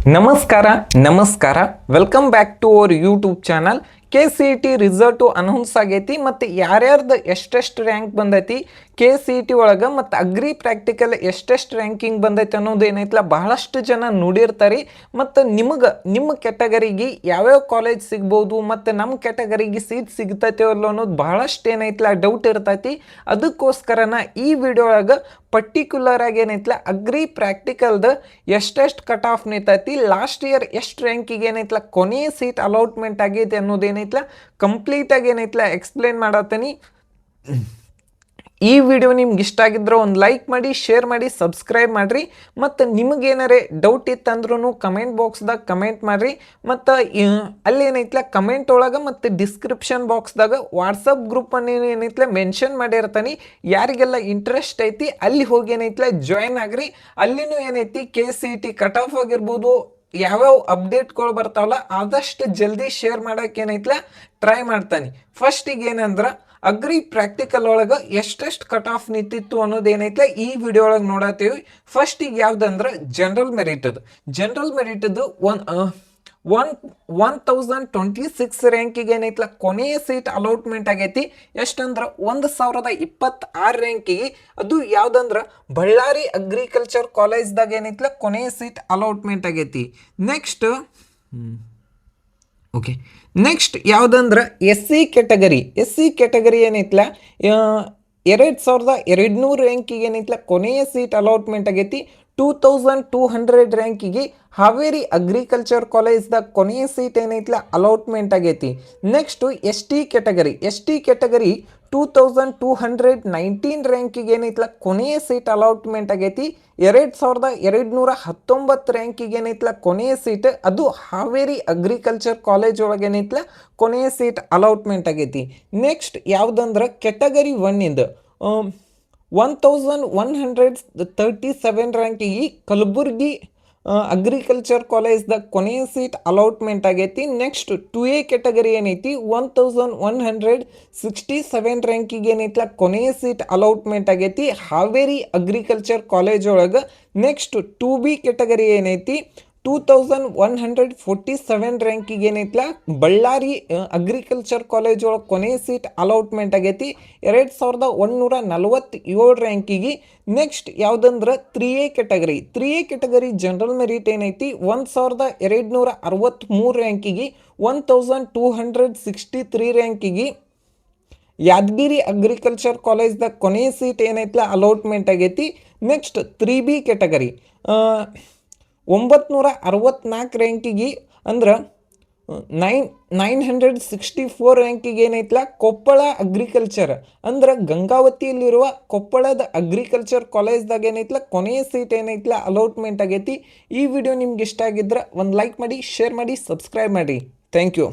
ನಮಸ್ಕಾರ ನಮಸ್ಕಾರ welcome back to our YouTube channel. KCET result announce ಆಗೈತಿ ಮತ್ತು ಯಾರ್ಯಾರ್ದು ಎಷ್ಟೆಷ್ಟು ರ್ಯಾಂಕ್ ಬಂದೈತಿ KCET ಒಳಗೆ ಮತ್ತು ಅಗ್ರಿ ಪ್ರಾಕ್ಟಿಕಲ್ ಎಷ್ಟೆಷ್ಟು ರ್ಯಾಂಕಿಂಗ್ ಬಂದೈತಿ ಅನ್ನೋದು ಏನೈತಲ್ಲ ಬಹಳಷ್ಟು ಜನ ನೋಡಿರ್ತಾರೆ. ಮತ್ತು ನಿಮ್ಮ ಕ್ಯಾಟಗರಿಗೆ ಯಾವ್ಯಾವ ಕಾಲೇಜ್ ಸಿಗ್ಬೋದು ಮತ್ತು ನಮ್ಮ ಕ್ಯಾಟಗರಿಗೆ ಸೀಟ್ ಸಿಗ್ತೈತೆ ಅನ್ನೋದು ಬಹಳಷ್ಟು ಏನೈತಲ್ಲ ಡೌಟ್ ಇರ್ತೈತಿ. ಅದಕ್ಕೋಸ್ಕರನ ಈ ವಿಡಿಯೋ ಒಳಗೆ ಪರ್ಟಿಕ್ಯುಲರ್ ಆಗಿ ಏನೈತಲ್ಲ ಅಗ್ರಿ ಪ್ರಾಕ್ಟಿಕಲ್ದು ಎಷ್ಟೆಷ್ಟು ಕಟ್ ಆಫ್ ನಿಂತೈತಿ, ಲಾಸ್ಟ್ ಇಯರ್ ಎಷ್ಟು ರ್ಯಾಂಕಿಗೆ ಏನೈತಲ್ಲ ಕೊನೆಯ ಸೀಟ್ ಅಲಾಟ್ಮೆಂಟ್ ಆಗೈತೆ ಅನ್ನೋದೇನೈತಲ್ಲ ಕಂಪ್ಲೀಟಾಗಿ ಏನೈತಲ್ಲ ಎಕ್ಸ್ಪ್ಲೇನ್ ಮಾಡತ್ತೀನಿ. ಈ ವಿಡಿಯೋ ನಿಮ್ಗೆ ಇಷ್ಟ ಆಗಿದ್ರೆ ಒಂದು ಲೈಕ್ ಮಾಡಿ, ಶೇರ್ ಮಾಡಿ, ಸಬ್ಸ್ಕ್ರೈಬ್ ಮಾಡಿರಿ. ಮತ್ತು ನಿಮಗೇನಾರೇ ಡೌಟ್ ಇತ್ತಂದ್ರೂ ಕಮೆಂಟ್ ಬಾಕ್ಸ್ದಾಗ ಕಮೆಂಟ್ ಮಾಡಿರಿ. ಮತ್ತು ಅಲ್ಲೇನೈತಲ್ಲ ಕಮೆಂಟ್ ಒಳಗೆ ಮತ್ತು ಡಿಸ್ಕ್ರಿಪ್ಷನ್ ಬಾಕ್ಸ್ದಾಗ ವಾಟ್ಸಪ್ ಗ್ರೂಪನ್ನು ಏನೈತಲ್ಲ ಮೆನ್ಷನ್ ಮಾಡಿರ್ತಾನೆ. ಯಾರಿಗೆಲ್ಲ ಇಂಟ್ರೆಸ್ಟ್ ಐತಿ ಅಲ್ಲಿ ಹೋಗಿ ಏನೈತಲ್ಲ ಜಾಯ್ನ್ ಆಗ್ರಿ. ಅಲ್ಲಿನೂ ಏನೈತಿ KCET ಕಟ್ ಆಫ್ ಆಗಿರ್ಬೋದು, ಯಾವ್ಯಾವ ಅಪ್ಡೇಟ್ಗಳು ಬರ್ತಾವಲ್ಲ ಆದಷ್ಟು ಜಲ್ದಿ ಶೇರ್ ಮಾಡೋಕೆ ಏನೈತಲ್ಲ ಟ್ರೈ ಮಾಡ್ತಾನೆ. ಫಸ್ಟಿಗೆ ಏನಂದ್ರೆ ಅಗ್ರಿ ಪ್ರಾಕ್ಟಿಕಲ್ ಒಳಗೆ ಎಷ್ಟೆಷ್ಟು ಕಟ್ ಆಫ್ ನಿಂತಿತ್ತು ಅನ್ನೋದು ಏನೈತಲ್ಲ ಈ ವಿಡಿಯೋ ಒಳಗೆ ನೋಡತ್ತೀವಿ. ಫಸ್ಟಿಗೆ ಯಾವ್ದಂದ್ರೆ ಜನರಲ್ ಮೆರಿಟದು 1026 ರ್ಯಾಂಕಿಗೆ ಏನೈತಲ್ಲ ಕೊನೆಯ ಸೀಟ್ ಅಲಾಟ್ಮೆಂಟ್ ಆಗೈತಿ. ಎಷ್ಟಂದ್ರೆ 1026 ರ್ಯಾಂಕಿಗೆ. ಅದು ಯಾವ್ದಂದ್ರೆ ಬಳ್ಳಾರಿ ಅಗ್ರಿಕಲ್ಚರ್ ಕಾಲೇಜ್ದಾಗ ಏನೈತಲ್ಲ ಕೊನೆಯ ಸೀಟ್ ಅಲಾಟ್ಮೆಂಟ್ ಆಗೈತಿ. ನೆಕ್ಸ್ಟ್ ಯಾವುದಂದ್ರೆ SC ಕ್ಯಾಟಗರಿ ಏನೈತಲ್ಲ 2200 ರ್ಯಾಂಕಿಗೆ ಏನೈತಲ್ಲ ಕೊನೆಯ ಸೀಟ್ ಅಲಾಟ್ಮೆಂಟ್ ಆಗೈತಿ. 2200 ರ್ಯಾಂಕಿಗೆ ಹಾವೇರಿ ಅಗ್ರಿಕಲ್ಚರ್ ಕಾಲೇಜ್ದಾಗ ಕೊನೆಯ ಸೀಟ್ ಏನೈತಲ್ಲ ಅಲಾಟ್ಮೆಂಟ್ ಆಗೈತಿ. ನೆಕ್ಸ್ಟು ST ಕ್ಯಾಟಗರಿ 2219 ರ್ಯಾಂಕಿಗೆ ಏನೈತಲ್ಲ ಕೊನೆಯ ಸೀಟ್ ಅಲಾಟ್ಮೆಂಟ್ ಆಗೈತಿ. 2219 ರ್ಯಾಂಕಿಗೆ ಏನೈತಲ್ಲ ಕೊನೆಯ ಸೀಟ್, ಅದು ಹಾವೇರಿ ಅಗ್ರಿಕಲ್ಚರ್ ಕಾಲೇಜ್ ಒಳಗೆ ಏನೈತಲ್ಲ ಕೊನೆಯ ಸೀಟ್ ಅಲಾಟ್ಮೆಂಟ್ ಆಗೈತಿ. ನೆಕ್ಸ್ಟ್ ಯಾವುದಂದ್ರೆ ಕ್ಯಾಟಗರಿ 1 1137 ರ್ಯಾಂಕಿಗೆ ಕಲಬುರ್ಗಿ ಅಗ್ರಿಕಲ್ಚರ್ ಕಾಲೇಜ್ದಾಗ ಕೊನೆಯ ಸೀಟ್ ಅಲಾಟ್ಮೆಂಟ್ ಆಗೈತಿ. ನೆಕ್ಸ್ಟ್ 2A ಕ್ಯಾಟಗರಿ ಏನೈತಿ 1167 ರ್ಯಾಂಕಿಗೆ ಏನೈತಲ್ಲ ಕೊನೆಯ ಸೀಟ್ ಅಲಾಟ್ಮೆಂಟ್ ಆಗೈತಿ ಹಾವೇರಿ ಅಗ್ರಿಕಲ್ಚರ್ ಕಾಲೇಜ್ ಒಳಗೆ. ನೆಕ್ಸ್ಟ್ 2B ಕ್ಯಾಟಗರಿ ಏನೈತಿ 2147 ರ್ಯಾಂಕಿಗೆ ಏನೈತಲ್ಲ ಬಳ್ಳಾರಿ ಅಗ್ರಿಕಲ್ಚರ್ ಕಾಲೇಜ್ ಒಳಗೆ ಕೊನೆಯ ಸೀಟ್ ಅಲಾಟ್ಮೆಂಟ್ ಆಗೈತಿ 2147 ರ್ಯಾಂಕಿಗೆ. ನೆಕ್ಸ್ಟ್ ಯಾವುದಂದ್ರೆ 3A ಕ್ಯಾಟಗರಿ ಜನರಲ್ ಮೆರಿಟ್ ಏನೈತಿ 1263 ರ್ಯಾಂಕಿಗೆ 1263 ರ್ಯಾಂಕಿಗೆ ಯಾದಗಿರಿ ಅಗ್ರಿಕಲ್ಚರ್ ಕಾಲೇಜ್ದಾಗ ಕೊನೆಯ ಸೀಟ್ ಏನೈತಲ್ಲ ಅಲಾಟ್ಮೆಂಟ್ ಆಗೈತಿ. ನೆಕ್ಸ್ಟ್ 3B ಕ್ಯಾಟಗರಿ 964 ರ್ಯಾಂಕಿಗೆ ಅಂದ್ರೆ 964 ರ್ಯಾಂಕಿಗೆ ಏನೈತಲ್ಲ ಕೊಪ್ಪಳ ಅಗ್ರಿಕಲ್ಚರ್ ಅಂದ್ರೆ ಗಂಗಾವತಿಯಲ್ಲಿರುವ ಕೊಪ್ಪಳದ ಅಗ್ರಿಕಲ್ಚರ್ ಕಾಲೇಜ್ದಾಗ ಏನೈತಲ್ಲ ಕೊನೆಯ ಸೀಟ್ ಏನೈತಲ್ಲ ಅಲಾಟ್ಮೆಂಟ್ ಆಗೈತಿ. ಈ ವಿಡಿಯೋ ನಿಮ್ಗೆ ಇಷ್ಟ ಆಗಿದ್ರೆ ಒಂದು ಲೈಕ್ ಮಾಡಿ, ಶೇರ್ ಮಾಡಿ, ಸಬ್ಸ್ಕ್ರೈಬ್ ಮಾಡಿ. Thank you.